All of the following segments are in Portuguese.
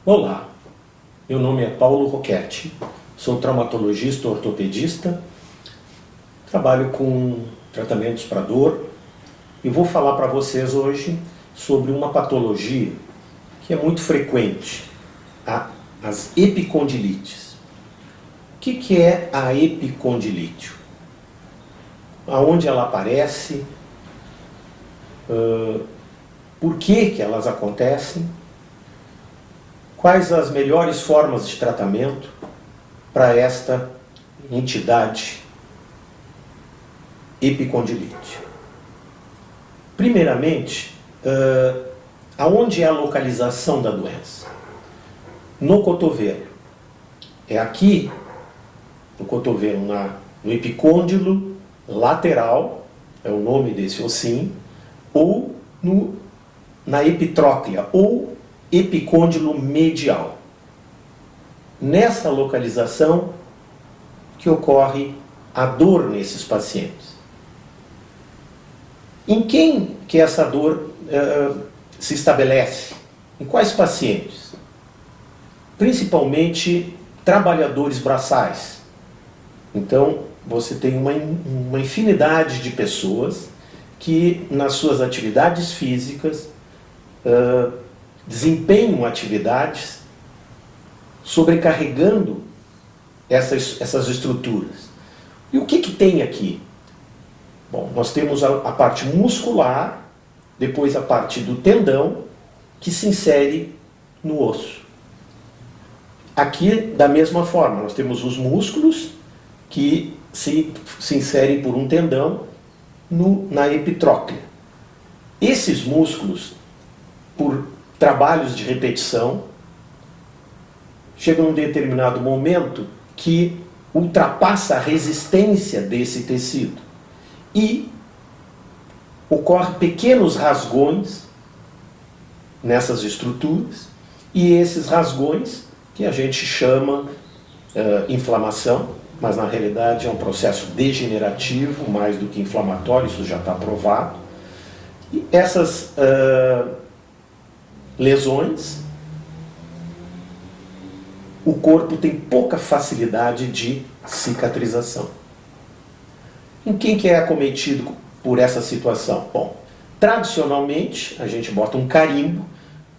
Olá, meu nome é Paulo Roquetti, sou traumatologista ortopedista, trabalho com tratamentos para dor e vou falar para vocês hoje sobre uma patologia que é muito frequente, as epicondilites. O que é a epicondilite? Aonde ela aparece? Por que elas acontecem? Quais as melhores formas de tratamento para esta entidade epicondilite? Primeiramente, aonde é a localização da doença? No cotovelo. É aqui, no cotovelo, no epicôndilo lateral, é o nome desse ossinho, ou na epitróclea, ou epicôndilo medial. Nessa localização que ocorre a dor nesses pacientes. Em quem que essa dor se estabelece? Em quais pacientes? Principalmente trabalhadores braçais. Então, você tem uma infinidade de pessoas que, nas suas atividades físicas, desempenham atividades sobrecarregando essas estruturas. E o que tem aqui? Bom, nós temos a parte muscular, depois a parte do tendão, que se insere no osso. Aqui, da mesma forma, nós temos os músculos que se inserem por um tendão na epitróclea. Esses músculos, por trabalhos de repetição, chega um determinado momento que ultrapassa a resistência desse tecido e ocorrem pequenos rasgões nessas estruturas, e esses rasgões que a gente chama inflamação, mas na realidade é um processo degenerativo mais do que inflamatório, isso já está provado. E essas lesões, o corpo tem pouca facilidade de cicatrização. Em quem que é acometido por essa situação? Bom, tradicionalmente a gente bota um carimbo.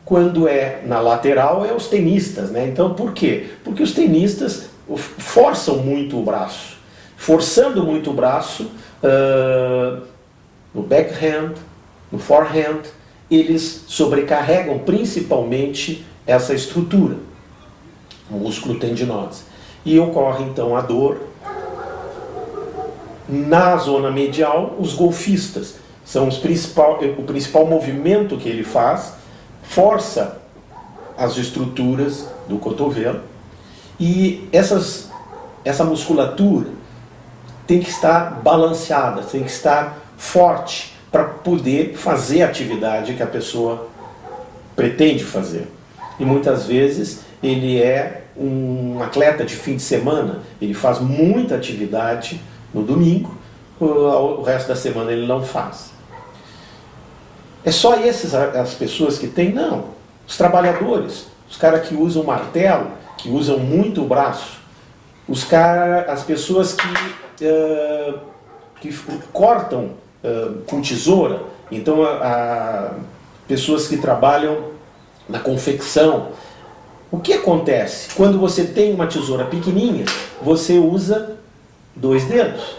Quando é na lateral, é os tenistas, né? Então, por quê? Porque os tenistas forçam muito o braço. Forçando muito o braço, no backhand, no forehand, eles sobrecarregam principalmente essa estrutura, músculo tendinosa. E ocorre então a dor. Na zona medial, os golfistas são o principal movimento que ele faz, força as estruturas do cotovelo, e essa musculatura tem que estar balanceada, tem que estar forte para poder fazer a atividade que a pessoa pretende fazer. E muitas vezes ele é um atleta de fim de semana, ele faz muita atividade no domingo, o resto da semana ele não faz. É só as pessoas que têm? Não. Os trabalhadores, os caras que usam martelo, que usam muito o braço, as pessoas que cortam com tesoura, então pessoas que trabalham na confecção. O que acontece? Quando você tem uma tesoura pequenininha, você usa 2 dedos.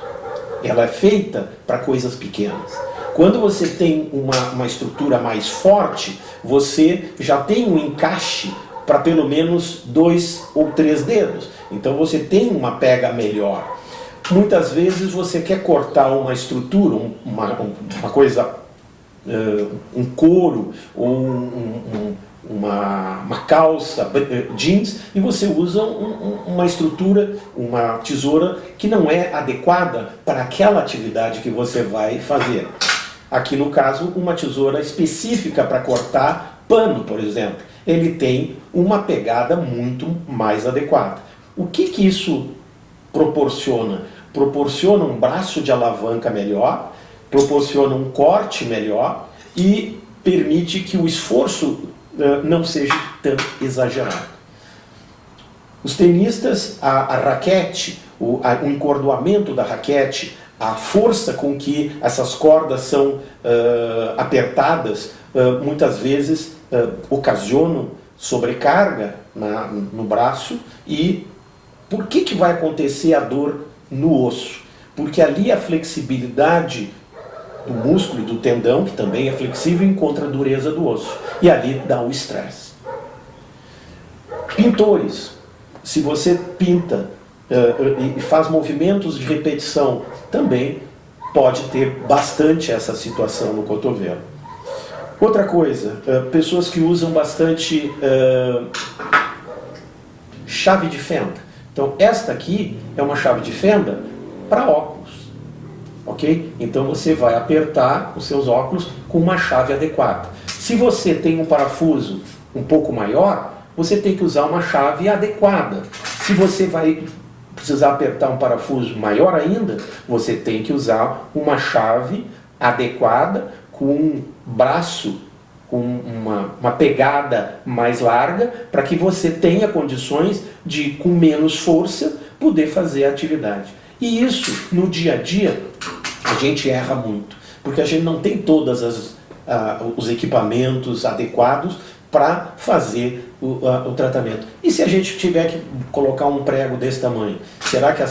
Ela é feita para coisas pequenas. Quando você tem uma estrutura mais forte, você já tem um encaixe para pelo menos 2 ou 3 dedos. Então você tem uma pega melhor. Muitas vezes você quer cortar uma estrutura, uma coisa, um couro ou uma calça, jeans, e você usa uma estrutura, uma tesoura que não é adequada para aquela atividade que você vai fazer. Aqui no caso, uma tesoura específica para cortar pano, por exemplo. Ele tem uma pegada muito mais adequada. O que isso proporciona? Proporciona um braço de alavanca melhor, proporciona um corte melhor e permite que o esforço não seja tão exagerado. Os tenistas, a raquete, o encordoamento da raquete, a força com que essas cordas são apertadas, muitas vezes ocasionam sobrecarga no braço. E por que vai acontecer a dor no osso? Porque ali a flexibilidade do músculo e do tendão, que também é flexível, encontra a dureza do osso. E ali dá o estresse. Pintores, se você pinta e faz movimentos de repetição, também pode ter bastante essa situação no cotovelo. Outra coisa, pessoas que usam bastante chave de fenda. Então, esta aqui é uma chave de fenda para óculos, ok? Então, você vai apertar os seus óculos com uma chave adequada. Se você tem um parafuso um pouco maior, você tem que usar uma chave adequada. Se você vai precisar apertar um parafuso maior ainda, você tem que usar uma chave adequada, com um braço, com uma pegada mais larga, para que você tenha condições de, com menos força, poder fazer a atividade. E isso, no dia a dia, a gente erra muito, porque a gente não tem todos os equipamentos adequados para fazer o tratamento. E se a gente tiver que colocar um prego desse tamanho, será que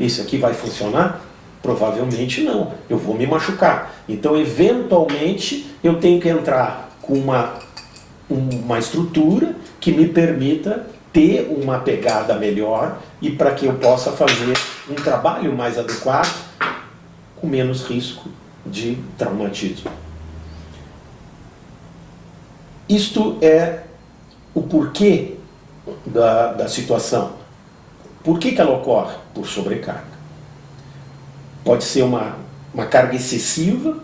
esse aqui vai funcionar? Provavelmente não, eu vou me machucar. Então, eventualmente, eu tenho que entrar com uma estrutura que me permita ter uma pegada melhor e para que eu possa fazer um trabalho mais adequado, com menos risco de traumatismo. Isto é o porquê da situação. Por que ela ocorre? Por sobrecarga. Pode ser uma carga excessiva.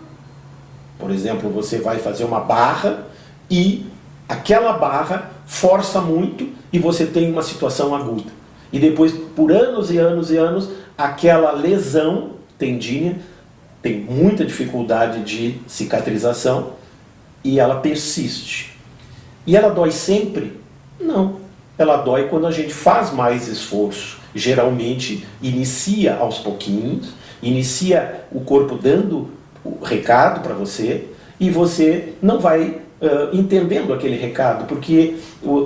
Por exemplo, você vai fazer uma barra e aquela barra força muito e você tem uma situação aguda. E depois, por anos e anos e anos, aquela lesão tendínea tem muita dificuldade de cicatrização e ela persiste. E ela dói sempre? Não. Ela dói quando a gente faz mais esforço. Geralmente inicia aos pouquinhos, inicia o corpo dando o recado para você e você não vai entendendo aquele recado, porque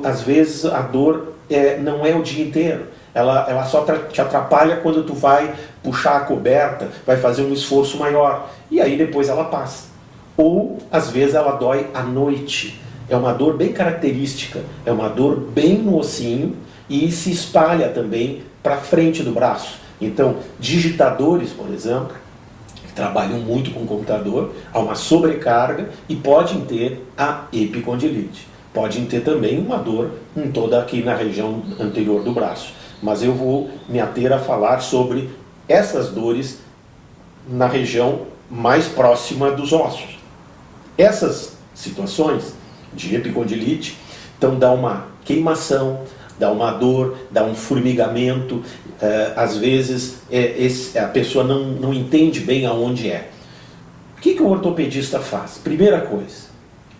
às vezes a dor não é o dia inteiro. Ela só te atrapalha quando tu vai puxar a coberta, vai fazer um esforço maior e aí depois ela passa. Ou às vezes ela dói à noite. É uma dor bem característica, é uma dor bem no ossinho e se espalha também para frente do braço. Então, digitadores, por exemplo, que trabalham muito com o computador, há uma sobrecarga e podem ter a epicondilite. Podem ter também uma dor em toda aqui na região anterior do braço. Mas eu vou me ater a falar sobre essas dores na região mais próxima dos ossos. Essas situações de epicondilite, então dá uma queimação, dá uma dor, dá um formigamento, às vezes a pessoa não entende bem aonde é. O que o ortopedista faz? Primeira coisa,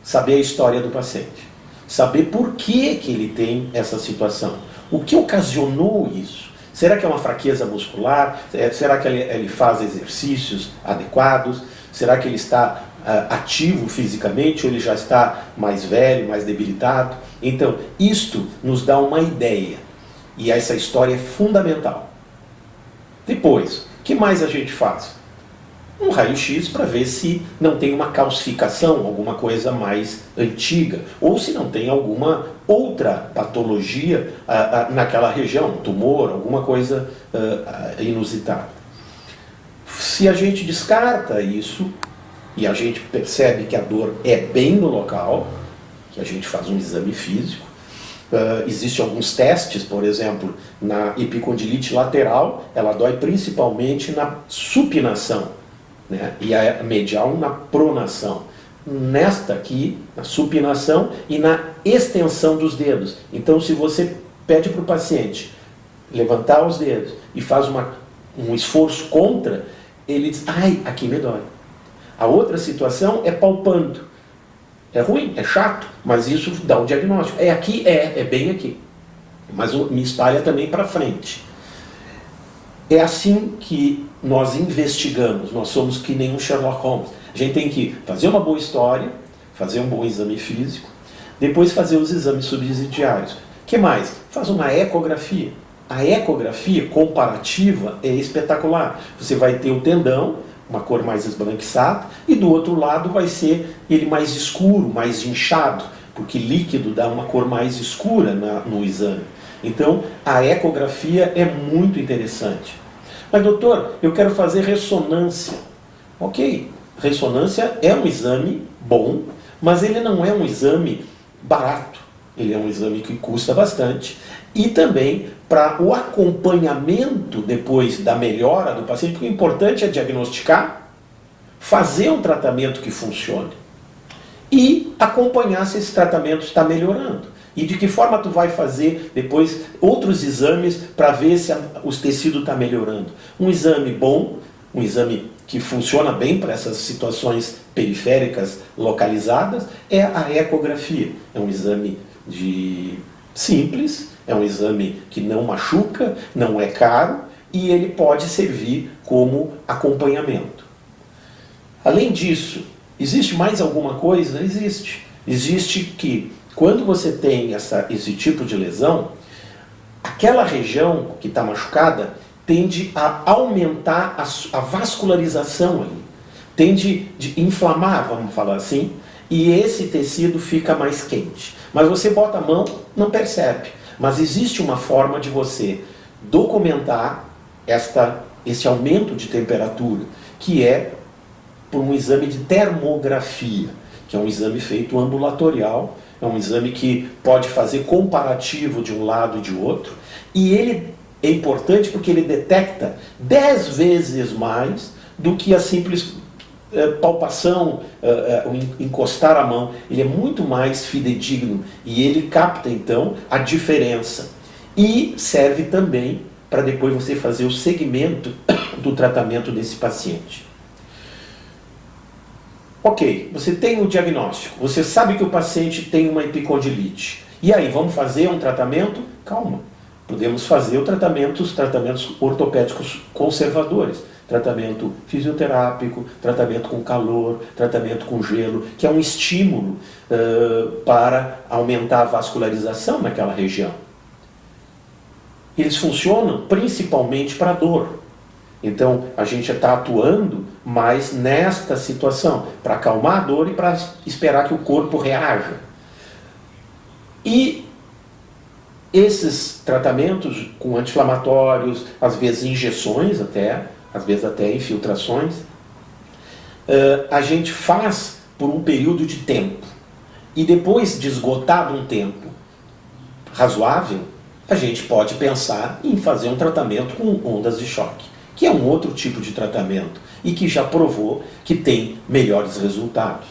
saber a história do paciente, saber por que ele tem essa situação, o que ocasionou isso. Será que é uma fraqueza muscular? Será que ele faz exercícios adequados? Será que ele está ativo fisicamente ou ele já está mais velho, mais debilitado? Então, isto nos dá uma ideia e essa história é fundamental. Depois, o que mais a gente faz? Um raio-x para ver se não tem uma calcificação, alguma coisa mais antiga, ou se não tem alguma outra patologia naquela região, um tumor, alguma coisa inusitada. Se a gente descarta isso, e a gente percebe que a dor é bem no local, que a gente faz um exame físico. Existem alguns testes, por exemplo, na epicondilite lateral, ela dói principalmente na supinação, né? E a medial na pronação. Nesta aqui, na supinação e na extensão dos dedos. Então, se você pede para o paciente levantar os dedos e faz um esforço contra, ele diz, ai, aqui me dói. A outra situação é palpando. É ruim, é chato, mas isso dá um diagnóstico. É aqui? É bem aqui. Mas me espalha também para frente. É assim que nós investigamos, nós somos que nem um Sherlock Holmes. A gente tem que fazer uma boa história, fazer um bom exame físico, depois fazer os exames subsidiários. O que mais? Faz uma ecografia. A ecografia comparativa é espetacular. Você vai ter o tendão, uma cor mais esbranquiçada, e do outro lado vai ser ele mais escuro, mais inchado, porque líquido dá uma cor mais escura no exame. Então, a ecografia é muito interessante. Mas, doutor, eu quero fazer ressonância. Ok, ressonância é um exame bom, mas ele não é um exame barato. Ele é um exame que custa bastante. E também para o acompanhamento depois da melhora do paciente, porque o importante é diagnosticar, fazer um tratamento que funcione e acompanhar se esse tratamento está melhorando. E de que forma tu vai fazer depois outros exames para ver se os tecidos estão melhorando. Um exame bom, um exame que funciona bem para essas situações periféricas localizadas, é a ecografia. É um exame simples, é um exame que não machuca, não é caro e ele pode servir como acompanhamento. Além disso, existe mais alguma coisa? Existe. Existe que quando você tem esse tipo de lesão, aquela região que está machucada tende a aumentar a vascularização ali. Tende a inflamar, vamos falar assim, e esse tecido fica mais quente. Mas você bota a mão, não percebe. Mas existe uma forma de você documentar esse aumento de temperatura, que é por um exame de termografia, que é um exame feito ambulatorial, é um exame que pode fazer comparativo de um lado e de outro, e ele é importante porque ele detecta 10 vezes mais do que a simples palpação, encostar a mão. Ele é muito mais fidedigno e ele capta então a diferença e serve também para depois você fazer o segmento do tratamento desse paciente. Ok, você tem o diagnóstico, você sabe que o paciente tem uma epicondilite. E aí, vamos fazer um tratamento? Calma, podemos fazer os tratamentos ortopédicos conservadores. Tratamento fisioterápico, tratamento com calor, tratamento com gelo, que é um estímulo para aumentar a vascularização naquela região. Eles funcionam principalmente para dor. Então, a gente está atuando mais nesta situação, para acalmar a dor e para esperar que o corpo reaja. E esses tratamentos com anti-inflamatórios, às vezes injeções às vezes até infiltrações, a gente faz por um período de tempo. E depois de esgotado um tempo razoável, a gente pode pensar em fazer um tratamento com ondas de choque, que é um outro tipo de tratamento e que já provou que tem melhores resultados.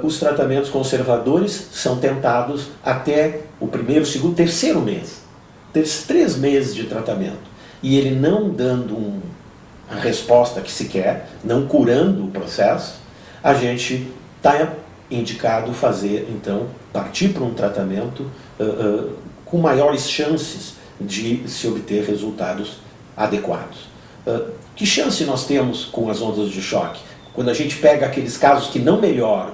Os tratamentos conservadores são tentados até o primeiro, segundo, terceiro mês. Tem 3 meses de tratamento. E ele não dando a resposta que se quer, não curando o processo, a gente está indicado fazer, então, partir para um tratamento com maiores chances de se obter resultados adequados. Que chance nós temos com as ondas de choque? Quando a gente pega aqueles casos que não melhoram,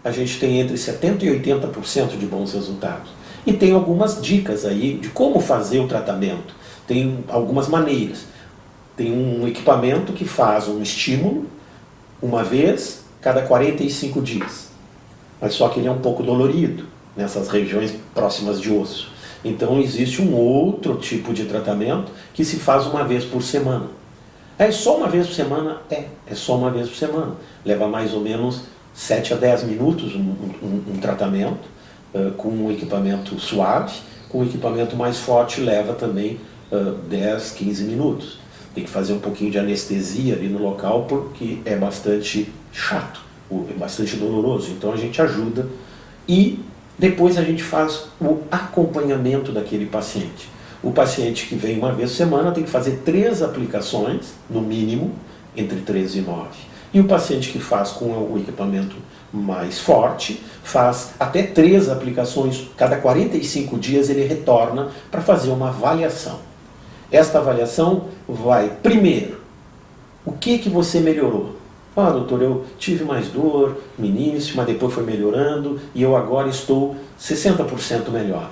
a gente tem entre 70% e 80% de bons resultados. E tem algumas dicas aí de como fazer o tratamento. Tem algumas maneiras. Tem um equipamento que faz um estímulo uma vez cada 45 dias. Mas só que ele é um pouco dolorido nessas regiões próximas de osso. Então existe um outro tipo de tratamento que se faz uma vez por semana. É só uma vez por semana? É só uma vez por semana. Leva mais ou menos 7 a 10 minutos um tratamento com um equipamento suave. Com um equipamento mais forte leva também 10, 15 minutos. Tem que fazer um pouquinho de anestesia ali no local porque é bastante chato, é bastante doloroso. Então a gente ajuda e depois a gente faz o acompanhamento daquele paciente. O paciente que vem uma vez por semana tem que fazer 3 aplicações, no mínimo, entre 3 e 9. E o paciente que faz com o equipamento mais forte, faz até 3 aplicações, cada 45 dias ele retorna para fazer uma avaliação. Esta avaliação vai, primeiro, o que você melhorou? Ah, doutor, eu tive mais dor no início, mas depois foi melhorando e eu agora estou 60% melhor.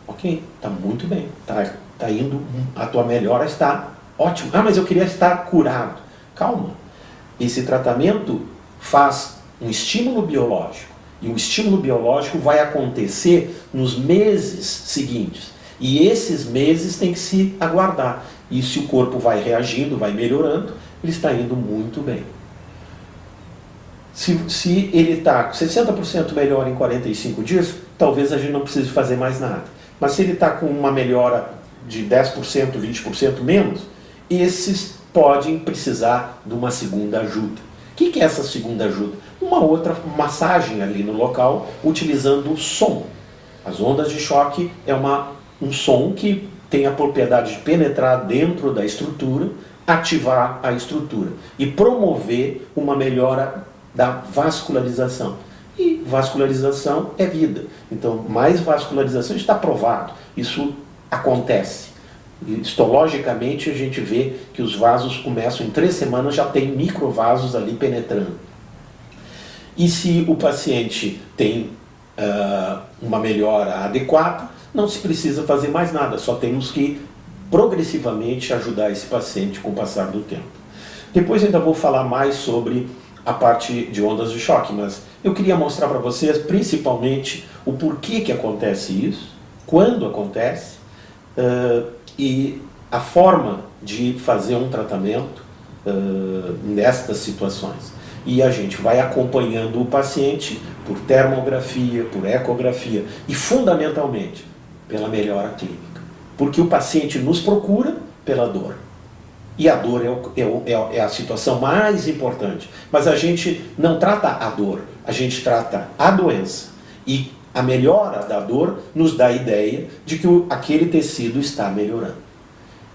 Ok, está muito bem, tá indo, a tua melhora está ótima. Ah, mas eu queria estar curado. Calma, esse tratamento faz um estímulo biológico e o estímulo biológico vai acontecer nos meses seguintes. E esses meses tem que se aguardar. E se o corpo vai reagindo, vai melhorando, ele está indo muito bem. Se ele está 60% melhor em 45 dias, talvez a gente não precise fazer mais nada. Mas se ele está com uma melhora de 10%, 20% menos, esses podem precisar de uma segunda ajuda. O que é essa segunda ajuda? Uma outra massagem ali no local, utilizando o som. As ondas de choque é um som que tem a propriedade de penetrar dentro da estrutura, ativar a estrutura e promover uma melhora da vascularização. E vascularização é vida. Então, mais vascularização está provado. Isso acontece. Histologicamente, a gente vê que os vasos começam em 3 semanas, já tem microvasos ali penetrando. E se o paciente tem uma melhora adequada, não se precisa fazer mais nada, só temos que progressivamente ajudar esse paciente com o passar do tempo. Depois ainda vou falar mais sobre a parte de ondas de choque, mas eu queria mostrar para vocês principalmente o porquê que acontece isso, quando acontece, e a forma de fazer um tratamento nestas situações. E a gente vai acompanhando o paciente por termografia, por ecografia e fundamentalmente pela melhora clínica. Porque o paciente nos procura pela dor. E a dor é a situação mais importante. Mas a gente não trata a dor, a gente trata a doença. E a melhora da dor nos dá a ideia de que aquele tecido está melhorando.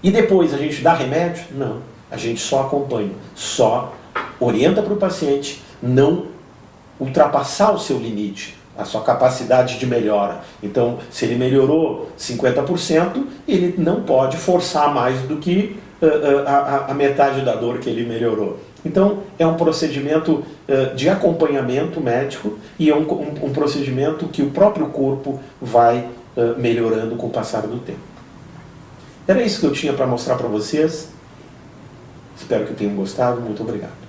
E depois a gente dá remédio? Não. A gente só acompanha, só orienta para o paciente não ultrapassar o seu limite, a sua capacidade de melhora. Então, se ele melhorou 50%, ele não pode forçar mais do que a metade da dor que ele melhorou. Então, é um procedimento de acompanhamento médico e é um procedimento que o próprio corpo vai melhorando com o passar do tempo. Era isso que eu tinha para mostrar para vocês. Espero que tenham gostado. Muito obrigado.